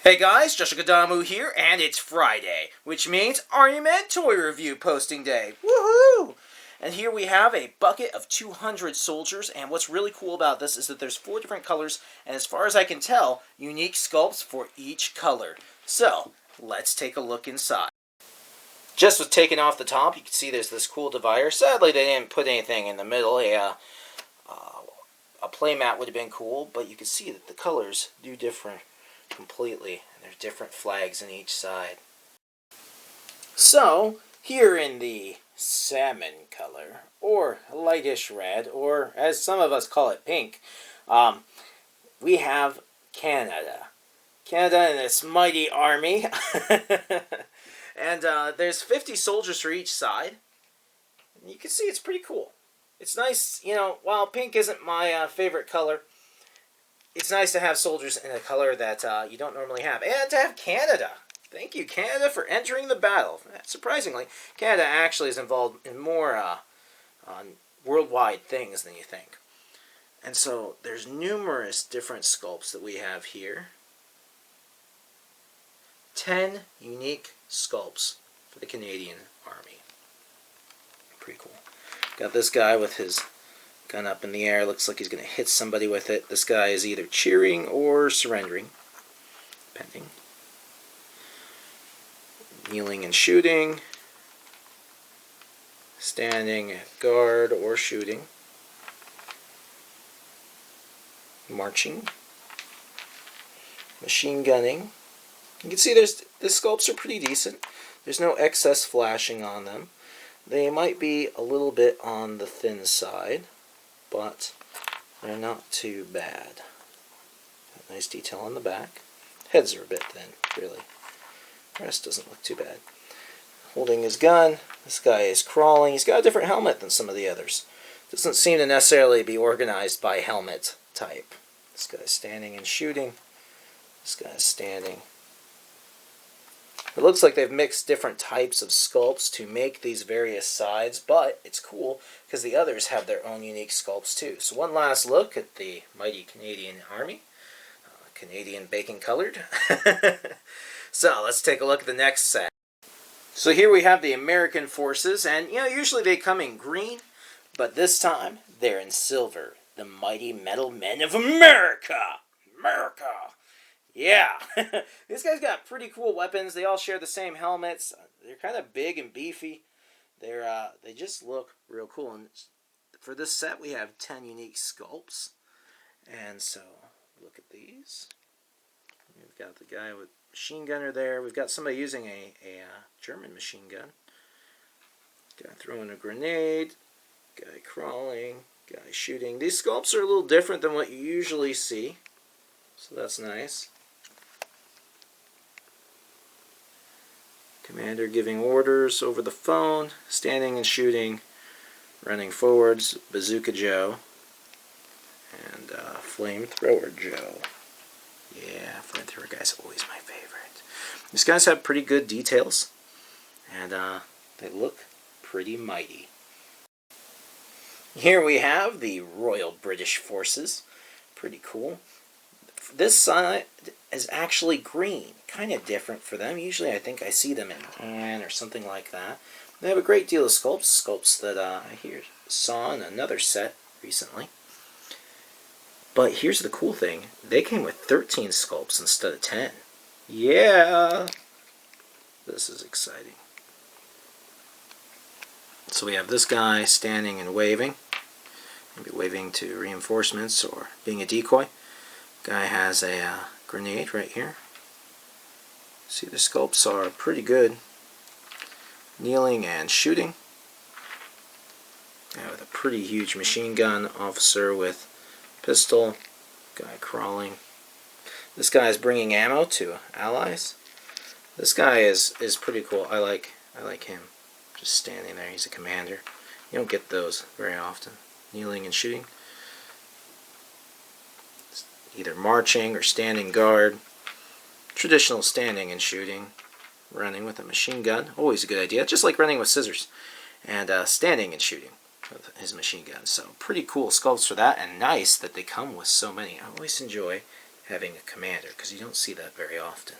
Hey guys, Joshua Gadamu here, and it's Friday, which means Argument Toy Review posting day. Woohoo! And here we have a bucket of 200 soldiers, and what's really cool about this is that there's 4 different colors, and as far as I can tell, unique sculpts for each color. So, let's take a look inside. Just with taking off the top, you can see there's this cool divider. Sadly, they didn't put anything in the middle. A playmat would have been cool, but you can see that the colors do differ completely, and there's different flags in each side. So here in the salmon color, or lightish red, or as some of us call it, pink, we have Canada and its mighty army. And there's 50 soldiers for each side, and you can see it's pretty cool. It's nice, while pink isn't my favorite color, it's nice to have soldiers in a color that you don't normally have. And to have Canada. Thank you, Canada, for entering the battle. Surprisingly, Canada actually is involved in more worldwide things than you think. And so there's numerous different sculpts that we have here. 10 unique sculpts for the Canadian Army. Pretty cool. Got this guy with his gun up in the air. Looks like he's going to hit somebody with it. This guy is either cheering or surrendering, depending. Kneeling and shooting. Standing at guard or shooting. Marching. Machine gunning. You can see the sculpts are pretty decent. There's no excess flashing on them. They might be a little bit on the thin side, but they're not too bad. Got nice detail on the back. Heads are a bit thin, really. The rest doesn't look too bad. Holding his gun. This guy is crawling. He's got a different helmet than some of the others. Doesn't seem to necessarily be organized by helmet type. This guy's standing and shooting. This guy's standing. It looks like they've mixed different types of sculpts to make these various sides, but it's cool because the others have their own unique sculpts too. So one last look at the mighty Canadian Army. Canadian bacon colored. So let's take a look at the next set. So here we have the American forces, and usually they come in green, but this time they're in silver. The mighty metal men of America! America! Yeah, these guys got pretty cool weapons. They all share the same helmets. They're kind of big and beefy. They just look real cool. And for this set, we have 10 unique sculpts. And so, look at these. We've got the guy with machine gunner there. We've got somebody using a German machine gun. Guy throwing a grenade. Guy crawling. Guy shooting. These sculpts are a little different than what you usually see. So that's nice. Commander giving orders over the phone, standing and shooting, running forwards, Bazooka Joe, and Flamethrower Joe. Yeah, Flamethrower guy's always my favorite. These guys have pretty good details, and they look pretty mighty. Here we have the Royal British Forces. Pretty cool. This side is actually green. Kind of different for them. Usually I think I see them in tan or something like that. They have a great deal of sculpts that I saw in another set recently. But here's the cool thing. They came with 13 sculpts instead of 10. Yeah! This is exciting. So we have this guy standing and waving. Maybe waving to reinforcements or being a decoy. Guy has a grenade right here. See, the sculpts are pretty good. Kneeling and shooting. Guy with a pretty huge machine gun. Officer with pistol. Guy crawling. This guy is bringing ammo to allies. This guy is pretty cool. I like him. Just standing there. He's a commander. You don't get those very often. Kneeling and shooting. Either marching or standing guard. Traditional standing and shooting. Running with a machine gun. Always a good idea. Just like running with scissors. And standing and shooting with his machine gun. So pretty cool sculpts for that. And nice that they come with so many. I always enjoy having a commander, because you don't see that very often.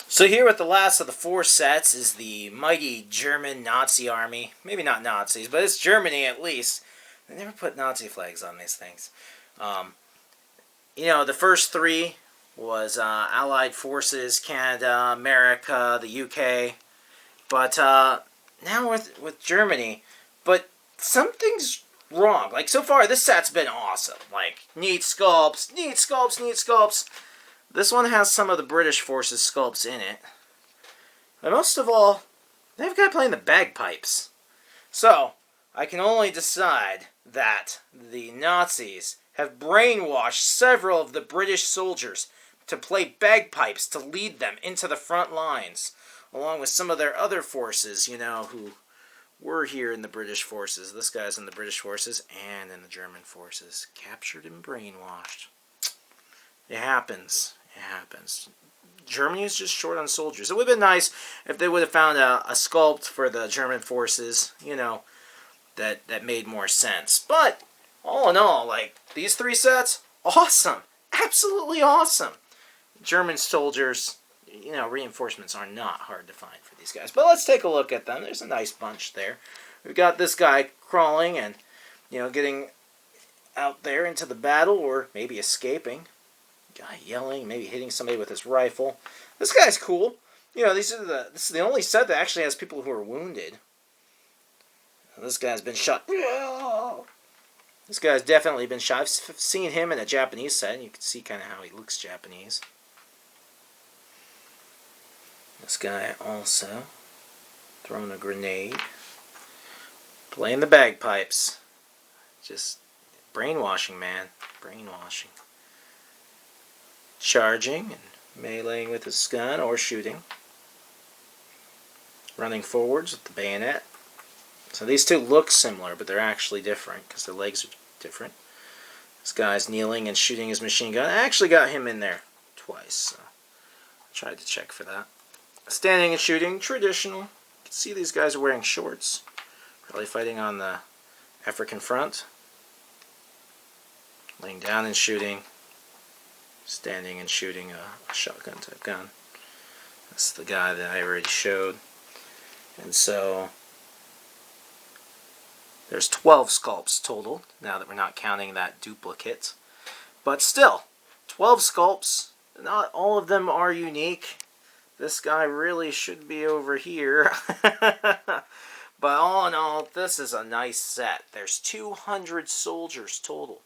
So here with the last of the 4 sets is the mighty German Nazi army. Maybe not Nazis, but it's Germany at least. They never put Nazi flags on these things. You know, the first 3 was Allied forces, Canada, America, the UK. But now with Germany, but something's wrong. Like, so far, this set's been awesome. Like, neat sculpts, neat sculpts, neat sculpts. This one has some of the British forces sculpts in it. But most of all, they have a guy playing the bagpipes. So, I can only decide that the Nazis have brainwashed several of the British soldiers to play bagpipes to lead them into the front lines, along with some of their other forces, you know, who were here in the British forces. This guy's in the British forces and in the German forces. Captured and brainwashed. It happens. It happens. Germany is just short on soldiers. It would have been nice if they would have found a sculpt for the German forces, you know, that made more sense. But, all in all, like, these 3 sets, awesome. Absolutely awesome. German soldiers, you know, reinforcements are not hard to find for these guys. But let's take a look at them. There's a nice bunch there. We've got this guy crawling and, you know, getting out there into the battle, or maybe escaping. Guy yelling, maybe hitting somebody with his rifle. This guy's cool. You know, this is the only set that actually has people who are wounded. This guy's been shot. This guy's definitely been shot. I've seen him in a Japanese set, and you can see kind of how he looks Japanese. This guy also throwing a grenade. Playing the bagpipes. Just brainwashing, man. Brainwashing. Charging and meleeing with his gun or shooting. Running forwards with the bayonet. So these 2 look similar, but they're actually different because their legs are different. This guy's kneeling and shooting his machine gun. I actually got him in there twice, so I tried to check for that. Standing and shooting, traditional. You can see these guys are wearing shorts. Probably fighting on the African front. Laying down and shooting. Standing and shooting a shotgun type gun. That's the guy that I already showed. And so there's 12 sculpts total, now that we're not counting that duplicate. But still, 12 sculpts. Not all of them are unique. This guy really should be over here. But all in all, this is a nice set. There's 200 soldiers total.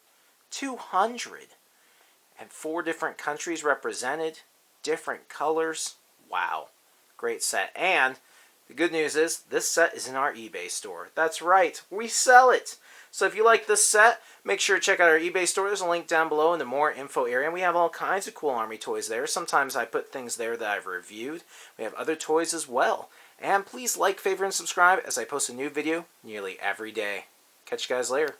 200. And 4 different countries represented. Different colors. Wow. Great set. And the good news is, this set is in our eBay store. That's right, we sell it. So if you like this set, make sure to check out our eBay store. There's a link down below in the more info area. And we have all kinds of cool Army toys there. Sometimes I put things there that I've reviewed. We have other toys as well. And please like, favorite, and subscribe as I post a new video nearly every day. Catch you guys later.